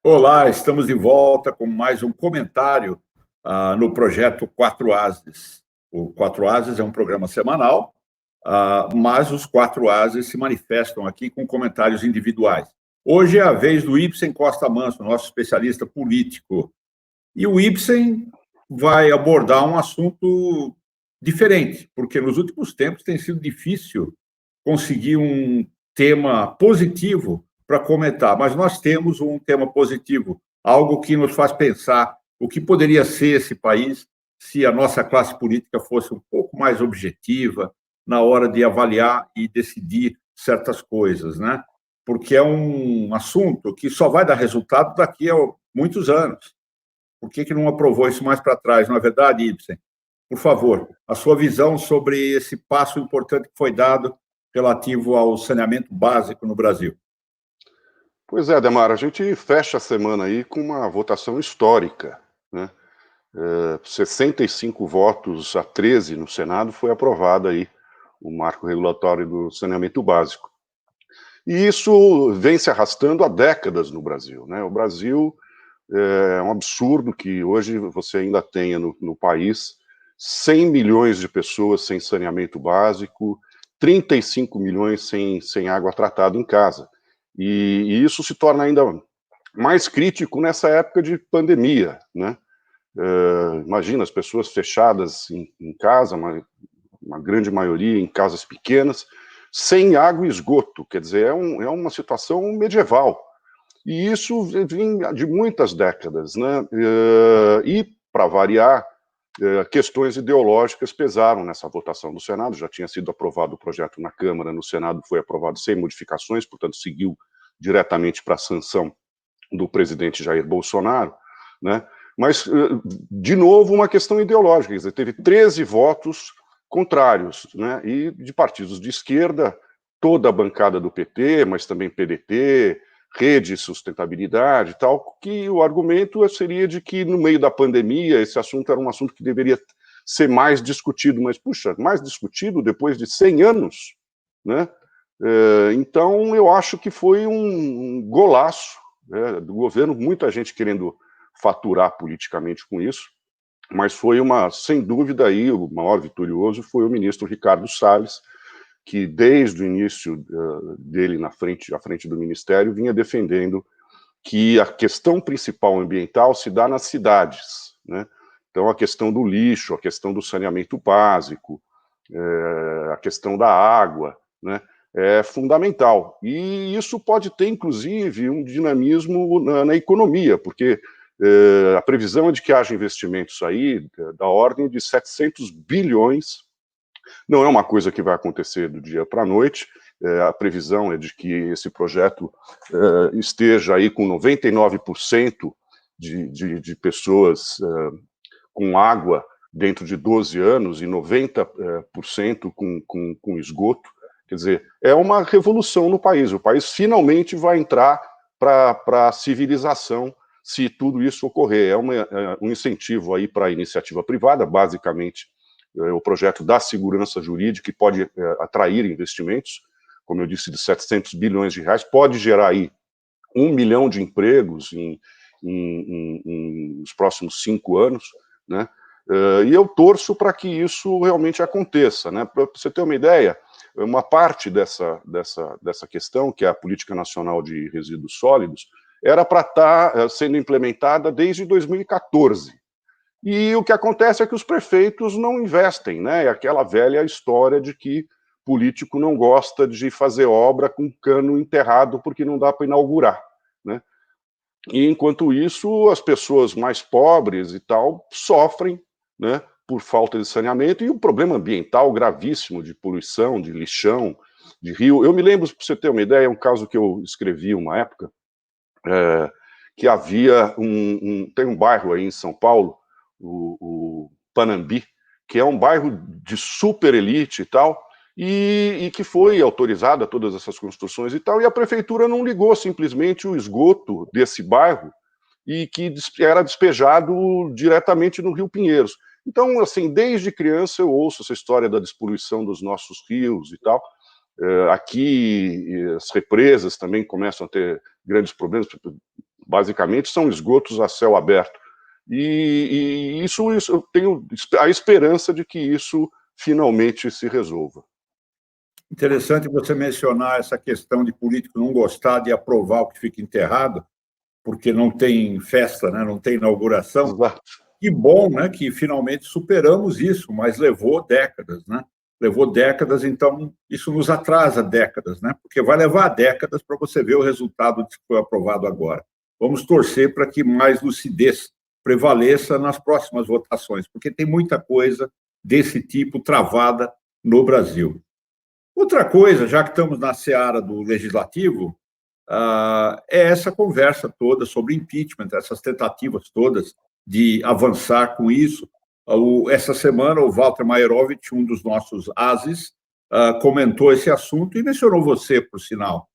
Olá, estamos de volta com mais um comentário no projeto Quatro Ases. O Quatro Ases é um programa semanal, mas os Quatro Ases se manifestam aqui com comentários individuais. Hoje é a vez do Ibsen Costa Manso, nosso especialista político. E o Ibsen vai abordar um assunto diferente, porque nos últimos tempos tem sido difícil conseguir um tema positivo para comentar, mas nós temos um tema positivo, algo que nos faz pensar o que poderia ser esse país se a nossa classe política fosse um pouco mais objetiva na hora de avaliar e decidir certas coisas, né? Porque é um assunto que só vai dar resultado daqui a muitos anos. Por que não aprovou isso mais para trás? Não é verdade, Ibsen? Por favor, a sua visão sobre esse passo importante que foi dado relativo ao saneamento básico no Brasil. Pois é, Ademar, a gente fecha a semana aí com uma votação histórica, né? 65 votos a 13 no Senado foi aprovado aí o marco regulatório do saneamento básico. E isso vem se arrastando há décadas no Brasil, né? O Brasil é um absurdo que hoje você ainda tenha no país 100 milhões de pessoas sem saneamento básico, 35 milhões sem água tratada em casa. E isso se torna ainda mais crítico nessa época de pandemia, né? Imagina as pessoas fechadas em casa, uma grande maioria em casas pequenas, sem água e esgoto, quer dizer, é uma situação medieval. E isso vem de muitas décadas, né? E, para variar, questões ideológicas pesaram nessa votação do Senado. Já tinha sido aprovado o projeto na Câmara, no Senado foi aprovado sem modificações, portanto seguiu diretamente para a sanção do presidente Jair Bolsonaro, né? Mas, de novo, uma questão ideológica, quer dizer, teve 13 votos contrários, né? E de partidos de esquerda, toda a bancada do PT, mas também PDT, Rede Sustentabilidade e tal, que o argumento seria de que no meio da pandemia esse assunto era um assunto que deveria ser mais discutido, mas, puxa, mais discutido depois de 100 anos, né? Então, eu acho que foi um golaço, né, do governo, muita gente querendo faturar politicamente com isso, mas foi sem dúvida aí, o maior vitorioso foi o ministro Ricardo Salles, que desde o início dele à frente do Ministério, vinha defendendo que a questão principal ambiental se dá nas cidades, né? Então, a questão do lixo, a questão do saneamento básico, a questão da água, né, é fundamental. E isso pode ter, inclusive, um dinamismo na economia, porque a previsão é de que haja investimentos aí da ordem de 700 bilhões. Não é uma coisa que vai acontecer do dia para a noite. A previsão é de que esse projeto esteja aí com 99% de pessoas com água dentro de 12 anos e 90% com esgoto. Quer dizer, é uma revolução no país. O país finalmente vai entrar para a civilização se tudo isso ocorrer. É um incentivo aí para a iniciativa privada, basicamente o projeto da segurança jurídica, que pode atrair investimentos, como eu disse, de 700 bilhões de reais, pode gerar aí 1 milhão de empregos nos próximos 5 anos, né? E eu torço para que isso realmente aconteça, né? Para você ter uma ideia, uma parte dessa questão, que é a Política Nacional de Resíduos Sólidos, era para estar sendo implementada desde 2014. E o que acontece é que os prefeitos não investem, né? É aquela velha história de que político não gosta de fazer obra com cano enterrado porque não dá para inaugurar, né? E, enquanto isso, as pessoas mais pobres e tal sofrem, né, por falta de saneamento e um problema ambiental gravíssimo de poluição, de lixão, de rio. Eu me lembro, para você ter uma ideia, um caso que eu escrevi uma época, que havia tem um bairro aí em São Paulo, o Panambi, que é um bairro de super elite e tal, e que foi autorizada todas essas construções e tal, e a prefeitura não ligou simplesmente o esgoto desse bairro e que era despejado diretamente no Rio Pinheiros. Então, assim, desde criança eu ouço essa história da despoluição dos nossos rios e tal. Aqui as represas também começam a ter grandes problemas, basicamente são esgotos a céu aberto. E isso eu tenho a esperança de que isso finalmente se resolva. Interessante você mencionar essa questão de político não gostar de aprovar o que fica enterrado, porque não tem festa, né? Não tem inauguração. Exato. Que bom, né, que finalmente superamos isso, mas levou décadas, né? Levou décadas, então isso nos atrasa décadas, né? Porque vai levar décadas para você ver o resultado que foi aprovado agora. Vamos torcer para que mais lucidez prevaleça nas próximas votações, porque tem muita coisa desse tipo travada no Brasil. Outra coisa, já que estamos na seara do legislativo, é essa conversa toda sobre impeachment, essas tentativas todas de avançar com isso. Essa semana, o Walter Maierovitch, um dos nossos ases, comentou esse assunto e mencionou você, por sinal.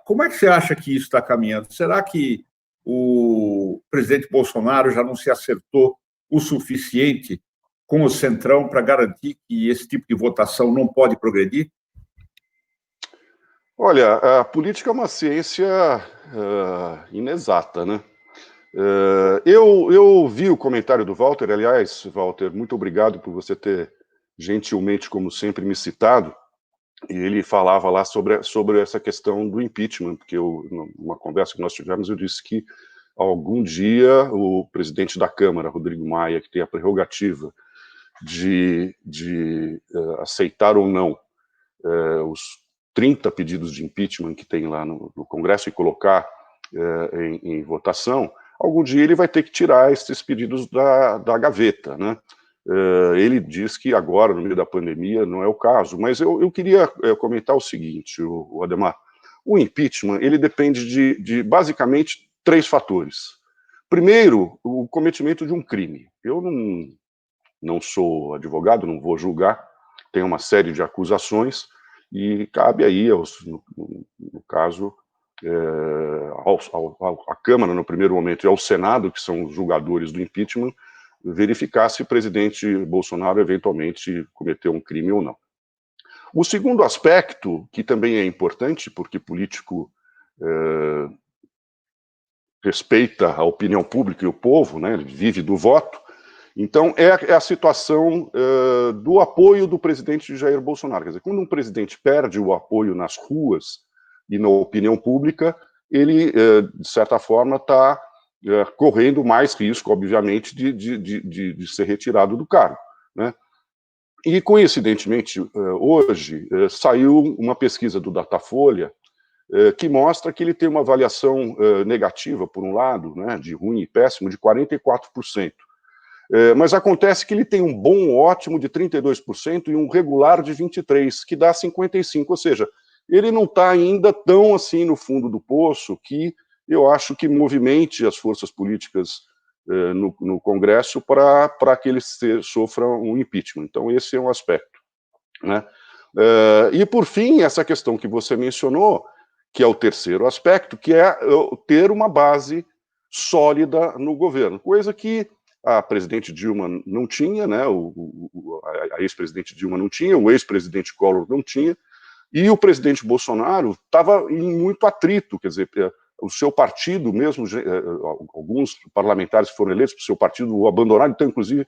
Como é que você acha que isso está caminhando? Será que o presidente Bolsonaro já não se acertou o suficiente com o Centrão para garantir que esse tipo de votação não pode progredir? Olha, a política é uma ciência inexata, né? Eu vi o comentário do Walter, aliás, Walter, muito obrigado por você ter gentilmente, como sempre, me citado, e ele falava lá sobre essa questão do impeachment, porque numa conversa que nós tivemos, eu disse que algum dia o presidente da Câmara, Rodrigo Maia, que tem a prerrogativa de aceitar ou não os 30 pedidos de impeachment que tem lá no Congresso e colocar em votação, algum dia ele vai ter que tirar esses pedidos da gaveta, né? Ele diz que agora, no meio da pandemia, não é o caso, mas eu queria comentar o seguinte, o Adhemar, o impeachment, ele depende de basicamente 3 fatores. Primeiro, o cometimento de um crime. Eu não sou advogado, não vou julgar, tem uma série de acusações, e cabe aí, no caso, à Câmara, no primeiro momento, e ao Senado, que são os julgadores do impeachment, verificar se o presidente Bolsonaro eventualmente cometeu um crime ou não. O segundo aspecto, que também é importante, porque político respeita a opinião pública e o povo, né, ele vive do voto, então é a situação do apoio do presidente Jair Bolsonaro. Quer dizer, quando um presidente perde o apoio nas ruas e na opinião pública, ele, de certa forma, está correndo mais risco, obviamente, de ser retirado do cargo, né? E, coincidentemente, hoje, saiu uma pesquisa do Datafolha que mostra que ele tem uma avaliação negativa, por um lado, né, de ruim e péssimo, de 44%. Mas acontece que ele tem um bom ótimo de 32% e um regular de 23%, que dá 55%, ou seja, ele não está ainda tão assim no fundo do poço que eu acho que movimente as forças políticas no Congresso para que ele sofra um impeachment. Então esse é um aspecto, né? E por fim, essa questão que você mencionou, que é o terceiro aspecto, que é ter uma base sólida no governo, coisa que a presidente Dilma não tinha, né? A ex-presidente Dilma não tinha, o ex-presidente Collor não tinha, e o presidente Bolsonaro estava em muito atrito, quer dizer, o seu partido mesmo, alguns parlamentares que foram eleitos para o seu partido o abandonaram, então, inclusive,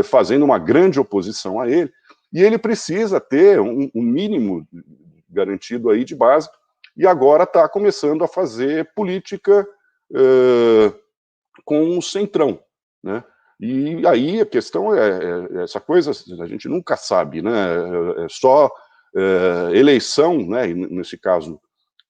fazendo uma grande oposição a ele, e ele precisa ter um mínimo garantido aí de base, e agora está começando a fazer política com o Centrão, né? E aí a questão é essa coisa, a gente nunca sabe, né? É só eleição, né? E nesse caso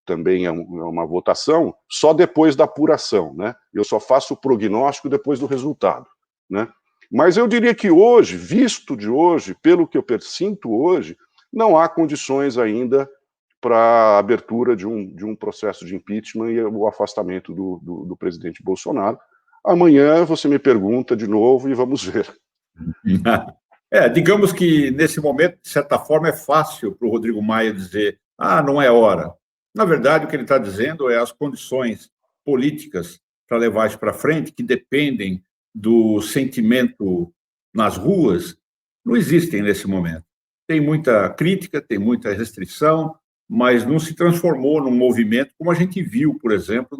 também é uma votação, só depois da apuração, né? Eu só faço o prognóstico depois do resultado, né? Mas eu diria que hoje, visto de hoje, pelo que eu persinto hoje, não há condições ainda para a abertura de um processo de impeachment e o afastamento do presidente Bolsonaro. Amanhã você me pergunta de novo e vamos ver. Digamos que nesse momento, de certa forma, é fácil para o Rodrigo Maia dizer não é hora. Na verdade, o que ele está dizendo é as condições políticas para levar isso para frente, que dependem do sentimento nas ruas, não existem nesse momento. Tem muita crítica, tem muita restrição, mas não se transformou num movimento como a gente viu, por exemplo,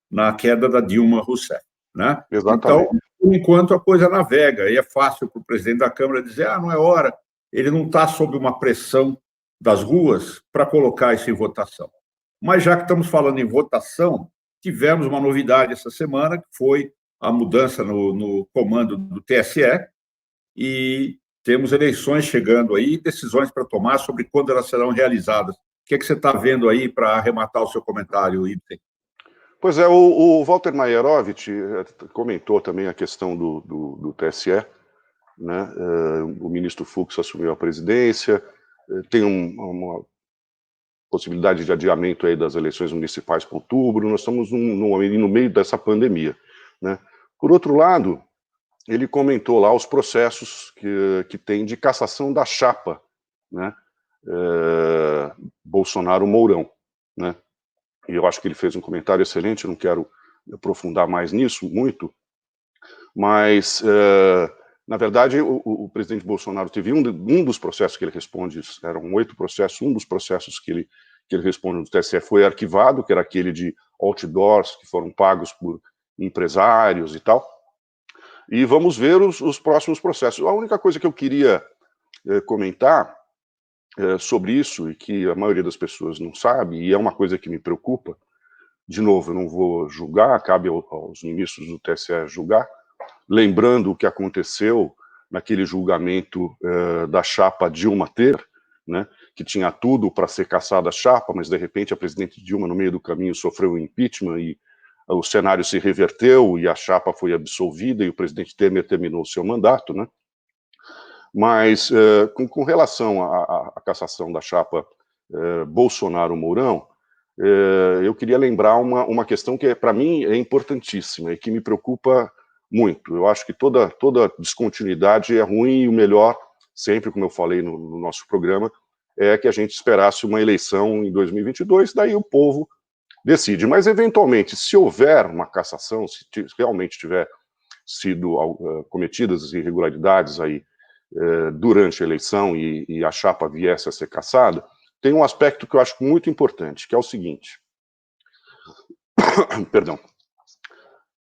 na queda da Dilma Rousseff, né? Exatamente. Então, por enquanto, a coisa navega, e é fácil para o presidente da Câmara dizer, não é hora, ele não está sob uma pressão das ruas para colocar isso em votação. Mas já que estamos falando em votação, tivemos uma novidade essa semana, que foi a mudança no comando do TSE, e temos eleições chegando aí, decisões para tomar sobre quando elas serão realizadas. O que é que você está vendo aí para arrematar o seu comentário, Ibsen? Pois é, o Walter Maierovitch comentou também a questão do TSE, né? O ministro Fux assumiu a presidência, tem uma possibilidade de adiamento aí das eleições municipais para outubro, nós estamos no meio dessa pandemia, né? Por outro lado, ele comentou lá os processos que tem de cassação da chapa, né? Bolsonaro-Mourão, né? E eu acho que ele fez um comentário excelente, eu não quero aprofundar mais nisso muito, mas, na verdade, o presidente Bolsonaro teve um dos processos que ele responde, eram 8 processos, um dos processos que ele responde no TSE foi arquivado, que era aquele de outdoors que foram pagos por empresários e tal, e vamos ver os próximos processos. A única coisa que eu queria comentar sobre isso, e que a maioria das pessoas não sabe, e é uma coisa que me preocupa, de novo, eu não vou julgar, cabe aos ministros do TSE julgar, lembrando o que aconteceu naquele julgamento da chapa Dilma Temer, né, que tinha tudo para ser cassada a chapa, mas de repente a presidente Dilma, no meio do caminho, sofreu um impeachment e o cenário se reverteu e a chapa foi absolvida e o presidente Temer terminou o seu mandato, né? Mas, com relação à cassação da chapa Bolsonaro-Mourão, eu queria lembrar uma questão que, para mim, é importantíssima e que me preocupa muito. Eu acho que toda descontinuidade é ruim e o melhor, sempre, como eu falei no nosso programa, é que a gente esperasse uma eleição em 2022, daí o povo decide. Mas, eventualmente, se houver uma cassação, se realmente tiver sido cometidas irregularidades aí durante a eleição e a chapa viesse a ser cassada, tem um aspecto que eu acho muito importante, que é o seguinte. Perdão.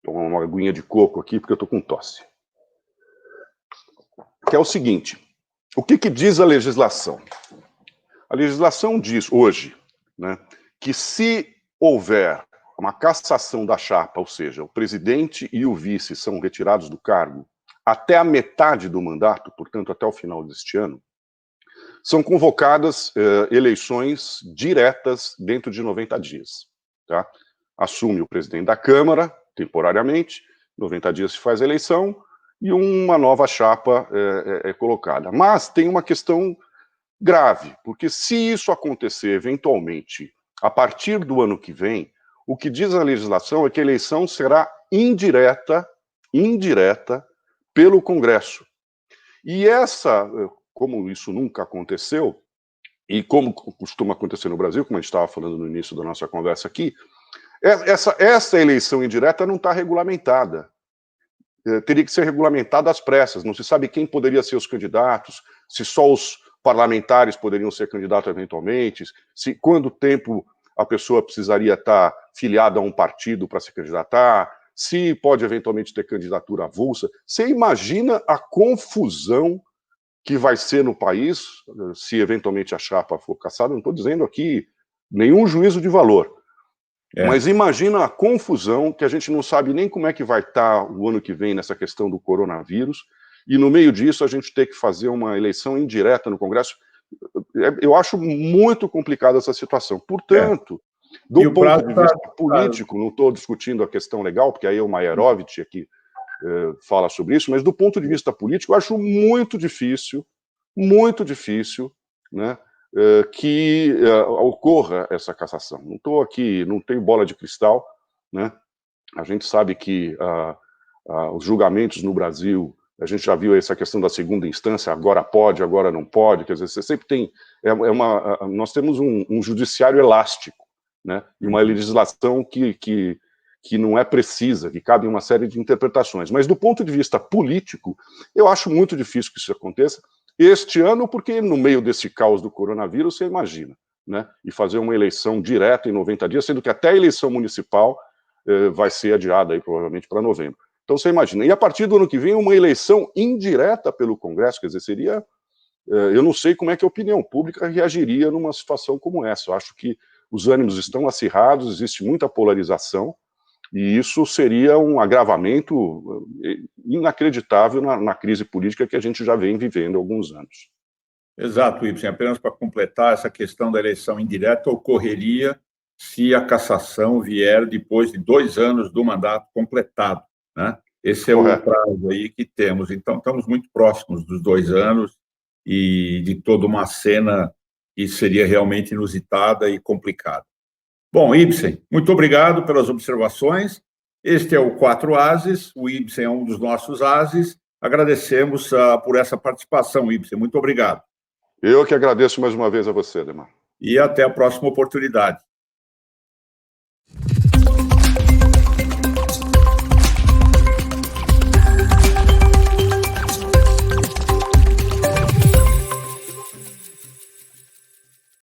Vou tomar uma aguinha de coco aqui, porque eu estou com tosse. Que é o seguinte. O que diz a legislação? A legislação diz, hoje, né, que se houver uma cassação da chapa, ou seja, o presidente e o vice são retirados do cargo até a metade do mandato, portanto, até o final deste ano, são convocadas eleições diretas dentro de 90 dias. Tá? Assume o presidente da Câmara, temporariamente, 90 dias se faz a eleição e uma nova chapa é colocada. Mas tem uma questão grave, porque se isso acontecer eventualmente a partir do ano que vem, o que diz a legislação é que a eleição será indireta pelo Congresso. E como isso nunca aconteceu, e como costuma acontecer no Brasil, como a gente estava falando no início da nossa conversa aqui, essa eleição indireta não está regulamentada. Teria que ser regulamentada às pressas, não se sabe quem poderia ser os candidatos, se só os parlamentares poderiam ser candidatos eventualmente, quanto tempo a pessoa precisaria estar filiada a um partido para se candidatar, se pode eventualmente ter candidatura avulsa. Você imagina a confusão que vai ser no país, se eventualmente a chapa for cassada? Não estou dizendo aqui nenhum juízo de valor, mas imagina a confusão, que a gente não sabe nem como é que vai estar o ano que vem nessa questão do coronavírus, e no meio disso a gente ter que fazer uma eleição indireta no Congresso. Eu acho muito complicada essa situação. Portanto, do ponto de vista político, não estou discutindo a questão legal, porque aí é o Maierovitch aqui fala sobre isso, mas do ponto de vista político, eu acho muito difícil, né, que ocorra essa cassação. Não estou aqui, não tenho bola de cristal, né? A gente sabe que os julgamentos no Brasil, a gente já viu essa questão da segunda instância, agora pode, agora não pode, quer dizer, você sempre tem, nós temos um judiciário elástico, né? E uma legislação que não é precisa, que cabe em uma série de interpretações. Mas do ponto de vista político, eu acho muito difícil que isso aconteça este ano, porque no meio desse caos do coronavírus, você imagina, né? E fazer uma eleição direta em 90 dias, sendo que até a eleição municipal vai ser adiada aí provavelmente para novembro. Então você imagina, e a partir do ano que vem uma eleição indireta pelo Congresso, quer dizer, seria, eu não sei como é que a opinião pública reagiria numa situação como essa. Eu acho que os ânimos estão acirrados, existe muita polarização, e isso seria um agravamento inacreditável na crise política que a gente já vem vivendo há alguns anos. Exato, Ibsen. Apenas para completar, essa questão da eleição indireta ocorreria se a cassação vier depois de 2 anos do mandato completado, né? Esse é o prazo aí que temos. Então, estamos muito próximos dos 2 anos e de toda uma cena que seria realmente inusitada e complicada. Bom, Ibsen, muito obrigado pelas observações. Este é o 4 Ases, o Ibsen é um dos nossos ases. Agradecemos por essa participação, Ibsen. Muito obrigado. Eu que agradeço mais uma vez a você, Ademar. E até a próxima oportunidade.